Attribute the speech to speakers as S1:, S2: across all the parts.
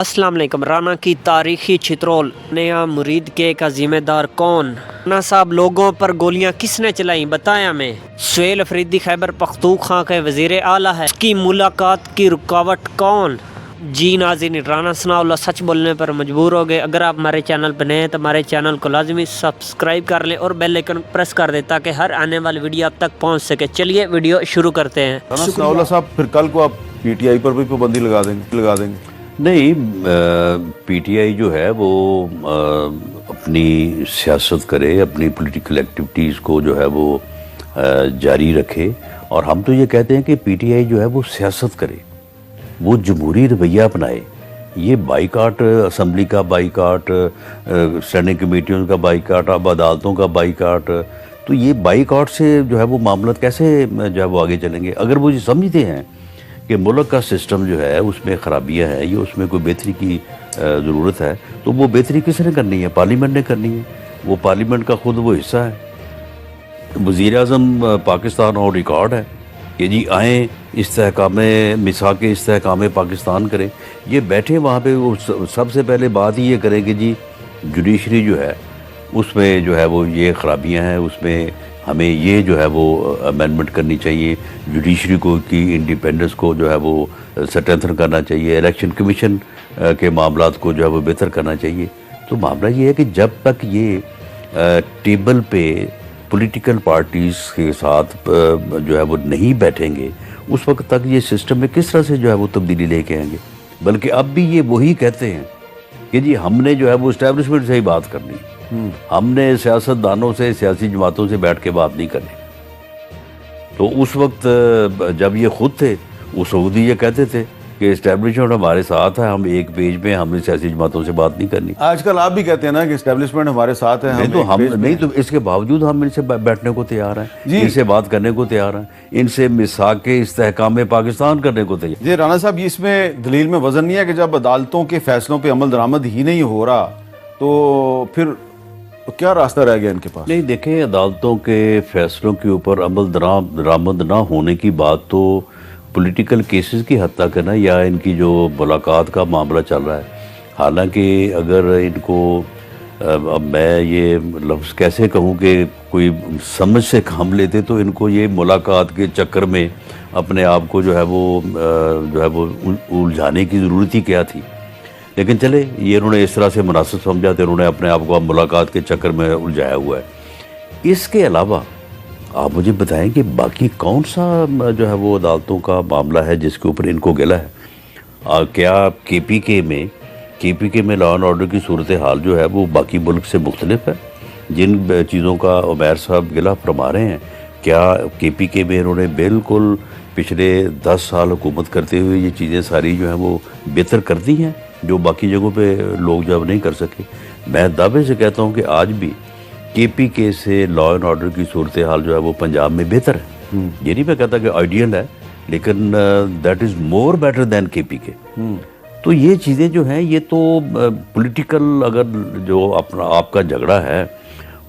S1: السلام علیکم۔ رانا کی تاریخی چترول نیا مرید کے کا ذمہ دار کون؟ رانا صاحب لوگوں پر گولیاں کس نے چلائیں بتائیں ہمیں۔ سہیل افریدی خیبر پختونخوا کے وزیر اعلیٰ ہے، اس کی ملاقات کی رکاوٹ کون؟ جی ناظرین، رانا ثناء اللہ سچ بولنے پر مجبور ہو گئے۔ اگر آپ ہمارے چینل پہ نئے ہیں تو ہمارے چینل کو لازمی سبسکرائب کر لیں اور بیل آئیکن پریس کر دیں تاکہ ہر آنے والی ویڈیو آپ تک پہنچ سکے۔ چلیے ویڈیو شروع کرتے ہیں۔
S2: رانا ثناء اللہ صاحب پھر کل کو آپ پی ٹی آئی پر بھی پابندی لگا دیں گے؟
S3: نہیں، پی ٹی آئی جو ہے وہ اپنی سیاست کرے، اپنی پولیٹیکل ایکٹیویٹیز کو جو ہے وہ جاری رکھے، اور ہم تو یہ کہتے ہیں کہ پی ٹی آئی جو ہے وہ سیاست کرے، وہ جمہوری رویہ اپنائے۔ یہ بائیکاٹ، اسمبلی کا بائیکاٹ، اسٹینڈنگ کمیٹیوں کا بائیکاٹ، اب عدالتوں کا بائیکاٹ، تو یہ بائیکاٹ سے جو ہے وہ معاملات کیسے جو ہے وہ آگے چلیں گے؟ اگر وہ یہ سمجھتے ہیں کہ ملک کا سسٹم جو ہے اس میں خرابیاں ہیں یا اس میں کوئی بہتری کی ضرورت ہے، تو وہ بہتری کس نے کرنی ہے؟ پارلیمنٹ نے کرنی ہے۔ وہ پارلیمنٹ کا خود وہ حصہ ہے۔ وزیر اعظم پاکستان اور ریکارڈ ہے کہ جی آئیں استحکام میثاق استحکام پاکستان کریں، یہ بیٹھے وہاں پہ، وہ سب سے پہلے بات ہی یہ کریں کہ جی جوڈیشری جو ہے اس میں جو ہے وہ یہ خرابیاں ہیں، اس میں ہمیں یہ جو ہے وہ امینڈمنٹ کرنی چاہیے، جوڈیشری کو کی انڈیپینڈنس کو جو ہے وہ سٹرینتھن کرنا چاہیے، الیکشن کمیشن کے معاملات کو جو ہے وہ بہتر کرنا چاہیے۔ تو معاملہ یہ ہے کہ جب تک یہ ٹیبل پہ پولیٹیکل پارٹیز کے ساتھ جو ہے وہ نہیں بیٹھیں گے، اس وقت تک یہ سسٹم میں کس طرح سے جو ہے وہ تبدیلی لے کے آئیں گے؟ بلکہ اب بھی یہ وہی کہتے ہیں کہ جی ہم نے جو ہے وہ اسٹیبلشمنٹ سے ہی بات کرنی ہے، ہم نے سیاست دانوں سے، سیاسی جماعتوں سے بیٹھ کے بات نہیں کرنی۔ تو اس وقت جب یہ خود تھے، اس وقت یہ کہتے تھے کہ اسٹیبلشمنٹ ہمارے ساتھ ہے، ہم ایک پیج پہ، ہم نے سیاسی جماعتوں سے بات نہیں کرنی۔
S2: آج کل آپ بھی کہتے ہیں نا کہ اسٹیبلشمنٹ ہمارے ساتھ ہے،
S3: نہیں تو اس کے باوجود ہم ان سے بیٹھنے کو تیار ہیں، ان سے بات کرنے کو تیار ہیں، ان سے میثاق استحکام پاکستان کرنے کو تیار۔
S2: جی رانا صاحب، اس میں دلیل میں وزن نہیں ہے کہ جب عدالتوں کے فیصلوں پہ عمل درآمد ہی نہیں ہو رہا تو پھر کیا راستہ رہ گیا ان کے پاس؟
S3: نہیں دیکھیں، عدالتوں کے فیصلوں کے اوپر عمل درآمد نہ ہونے کی بات تو پولیٹیکل کیسز کی حد تک ہے نا، یا ان کی جو ملاقات کا معاملہ چل رہا ہے۔ حالانکہ اگر ان کو، اب میں یہ لفظ کیسے کہوں کہ کوئی سمجھ سے کام لیتے، تو ان کو یہ ملاقات کے چکر میں اپنے آپ کو جو ہے وہ الجھانے کی ضرورت ہی کیا تھی؟ لیکن چلے، یہ انہوں نے اس طرح سے مناسب سمجھا تو انہوں نے اپنے آپ کو اب ملاقات کے چکر میں الجھایا ہوا ہے۔ اس کے علاوہ آپ مجھے بتائیں کہ باقی کون سا جو ہے وہ عدالتوں کا معاملہ ہے جس کے اوپر ان کو گلہ ہے؟ کیا کے پی کے میں لا اینڈ آرڈر کی صورتحال جو ہے وہ باقی ملک سے مختلف ہے؟ جن چیزوں کا عمیر صاحب گلہ فرما رہے ہیں، کیا کے پی کے میں انہوں نے بالکل پچھلے 10 سال حکومت کرتے ہوئے یہ چیزیں ساری جو ہیں وہ بہتر کر دی ہیں جو باقی جگہوں پہ لوگ جب نہیں کر سکے؟ میں دعوے سے کہتا ہوں کہ آج بھی کے پی کے سے لا اینڈ آرڈر کی صورتحال جو ہے وہ پنجاب میں بہتر ہے۔ یہ نہیں میں کہتا کہ آئیڈیل ہے، لیکن that is more better than کے پی کے۔ تو یہ چیزیں جو ہیں، یہ تو پولیٹیکل، اگر جو اپنا آپ کا جھگڑا ہے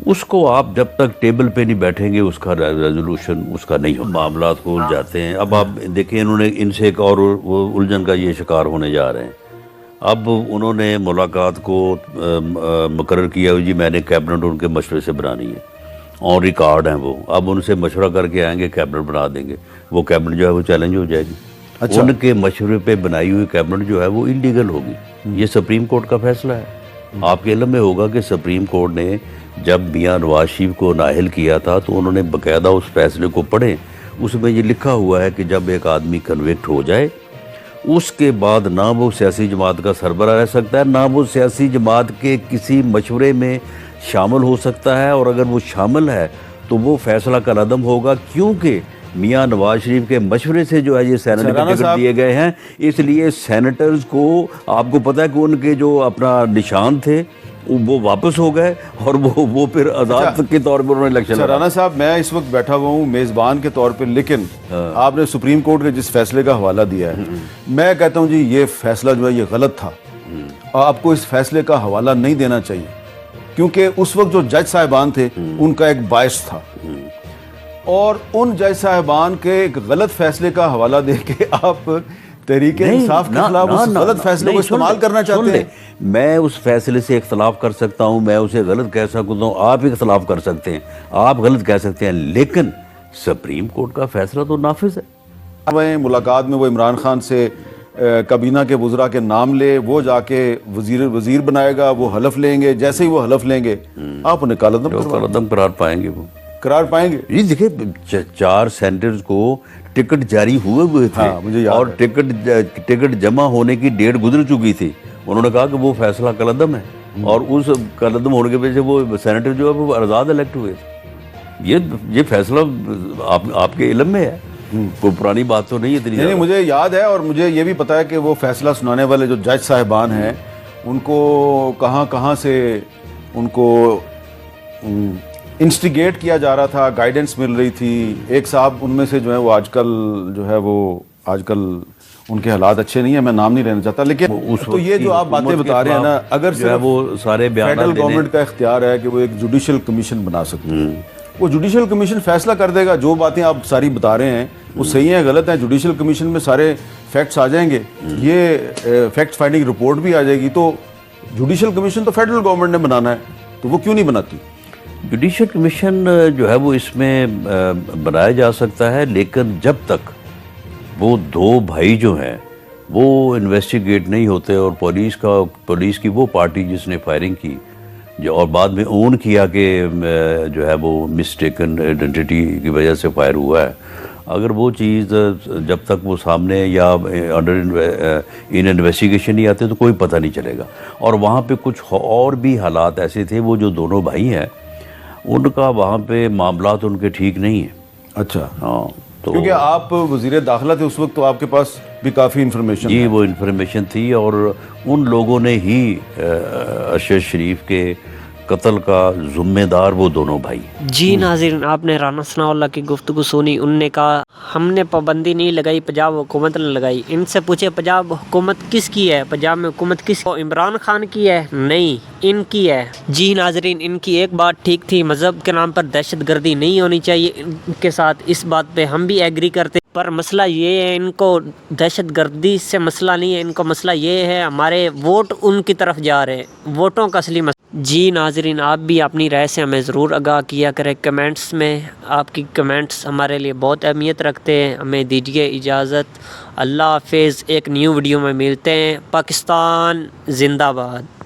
S3: اس کو آپ جب تک ٹیبل پہ نہیں بیٹھیں گے اس کا ریزولوشن اس کا نہیں ہو، معاملات کو الجھاتے ہیں۔ اب آپ دیکھیں، انہوں نے ان سے ایک اور الجھن کا یہ شکار ہونے جا رہے ہیں۔ اب انہوں نے ملاقات کو مقرر کیا، جی میں نے کیبنٹ ان کے مشورے سے بنانی ہے، اور ریکارڈ ہیں وہ، اب ان سے مشورہ کر کے آئیں گے، کیبنٹ بنا دیں گے، وہ کیبنٹ جو ہے وہ چیلنج ہو جائے گی۔ ان کے مشورے پہ بنائی ہوئی کیبنٹ جو ہے وہ انلیگل ہوگی۔ یہ سپریم کورٹ کا فیصلہ ہے۔ آپ کے علم میں ہوگا کہ سپریم کورٹ نے جب میاں نواز شریف کو نااہل کیا تھا تو انہوں نے باقاعدہ اس فیصلے کو پڑھیں، اس میں یہ لکھا ہوا ہے کہ جب ایک آدمی کنوکٹ ہو جائے اس کے بعد نہ وہ سیاسی جماعت کا سربراہ رہ سکتا ہے، نہ وہ سیاسی جماعت کے کسی مشورے میں شامل ہو سکتا ہے، اور اگر وہ شامل ہے تو وہ فیصلہ کالعدم ہوگا، کیونکہ میاں نواز شریف کے مشورے سے جو ہے یہ سینٹ کے ٹکٹ دیے گئے ہیں۔ اس لیے سینیٹرز کو، آپ کو پتہ ہے کہ ان کے جو اپنا نشان تھے وہ واپس ہو گئے، اور وہ پھر آزاد کے طور پر انہوں نے الیکشن لڑا۔
S2: رانا صاحب، میں اس وقت بیٹھا ہوا ہوں میزبان کے طور پہ، لیکن آپ نے سپریم کورٹ کے جس فیصلے کا حوالہ دیا ہے، میں کہتا ہوں جی یہ فیصلہ جو ہے یہ غلط تھا، آپ کو اس فیصلے کا حوالہ نہیں دینا چاہیے، کیونکہ اس وقت جو جج صاحبان تھے ان کا ایک باعث تھا، اور ان جج صاحبان کے ایک غلط فیصلے کا حوالہ دے کے آپ تحریک انصاف کے خلاف اس غلط فیصلے کو استعمال کرنا چاہتے ہیں.
S3: میں اس فیصلے سے اختلاف کر سکتا ہوں, میں اسے غلط کہہ سکتا ہوں, آپ اختلاف کر سکتے ہیں, آپ غلط کہہ سکتے ہیں, لیکن سپریم کورٹ کا فیصلہ تو نافذ ہے.
S2: ملاقات میں وہ عمران خان سے کابینہ کے وزراء کے نام لے, وہ جا کے وزیر بنائے گا, وہ حلف لیں گے, جیسے ہی وہ حلف لیں گے آپ انہیں
S3: کالعدم قرار پائیں گے. وہ
S2: قرار پائیں گے.
S3: جی دیکھیں 4 سینیٹرز کو ٹکٹ جاری ہوئے تھے اور ٹکٹ جمع ہونے کی ڈیٹ گزر چکی تھی. انہوں نے کہا کہ وہ فیصلہ کالعدم ہے, اور اس کالعدم ہونے کی وجہ سے وہ سینیٹر جو ہے وہ آزاد الیکٹ ہوئے. یہ فیصلہ آپ کے علم میں ہے, کوئی پرانی بات تو نہیں اتنی.
S2: نہیں, مجھے یاد ہے, اور مجھے یہ بھی پتا ہے کہ وہ فیصلہ سنانے والے جو جج صاحبان ہیں ان کو کہاں سے ان کو انسٹیگیٹ کیا جا رہا تھا, گائیڈنس مل رہی تھی. ایک صاحب ان میں سے جو ہے وہ آج کل ان کے حالات اچھے نہیں ہیں, میں نام نہیں لینا چاہتا, لیکن تو یہ جو آپ باتیں بتا رہے ہیں نا, اگر صرف
S3: وہ سارے
S2: فیڈرل گورنمنٹ کا اختیار ہے کہ وہ ایک جوڈیشل کمیشن بنا سکتے ہیں, وہ جوڈیشل کمیشن فیصلہ کر دے گا. جو باتیں آپ ساری بتا رہے ہیں وہ صحیح ہیں غلط ہیں, جوڈیشل کمیشن میں سارے فیکٹس آ جائیں گے, یہ فیکٹ فائنڈنگ رپورٹ بھی آ جائے گی. تو جوڈیشل کمیشن تو فیڈرل گورنمنٹ نے بنانا ہے, تو وہ کیوں نہیں بناتی؟
S3: جوڈیشل کمیشن جو ہے وہ اس میں بنایا جا سکتا ہے, لیکن جب تک وہ 2 بھائی جو ہیں وہ انویسٹیگیٹ نہیں ہوتے, اور پولیس کی وہ پارٹی جس نے فائرنگ کی جو اور بعد میں اون کیا کہ جو ہے وہ مسٹیکن آئیڈینٹی کی وجہ سے فائر ہوا ہے, اگر وہ چیز جب تک وہ سامنے یا انڈر انویسٹیگیشن نہیں آتے تو کوئی پتہ نہیں چلے گا. اور وہاں پہ کچھ اور بھی حالات ایسے تھے, وہ جو دونوں بھائی ہیں ان کا وہاں پہ معاملات ان کے ٹھیک نہیں ہیں.
S2: اچھا,
S3: ہاں, تو
S2: کیونکہ آپ وزیر داخلہ تھے اس وقت, تو آپ کے پاس بھی کافی انفارمیشن.
S3: جی وہ انفارمیشن تھی, اور ان لوگوں نے ہی ارشد شریف کے قتل کا ذمہ دار وہ دونوں بھائی.
S1: جی ناظرین, آپ نے رانا ثناء اللہ کی گفتگو سنی. انہوں نے کہا ہم نے پابندی نہیں لگائی, پنجاب حکومت نے لگائی. ان سے پوچھے پنجاب حکومت کس کی ہے, پنجاب میں حکومت کس, عمران خان کی ہے؟ نہیں, ان کی ہے. جی ناظرین, ان کی ایک بات ٹھیک تھی, مذہب کے نام پر دہشت گردی نہیں ہونی چاہیے. ان کے ساتھ اس بات پہ ہم بھی ایگری کرتے, پر مسئلہ یہ ہے ان کو دہشت گردی سے مسئلہ نہیں ہے, ان کو مسئلہ یہ ہے ہمارے ووٹ ان کی طرف جا رہے ہیں, ووٹوں کا اصلی مسئلہ. جی ناظرین, آپ بھی اپنی رائے سے ہمیں ضرور آگاہ کیا کریں کمنٹس میں. آپ کی کمنٹس ہمارے لیے بہت اہمیت رکھتے ہیں. ہمیں دیجیے اجازت, اللہ حافظ. ایک نیو ویڈیو میں ملتے ہیں. پاکستان زندہ باد.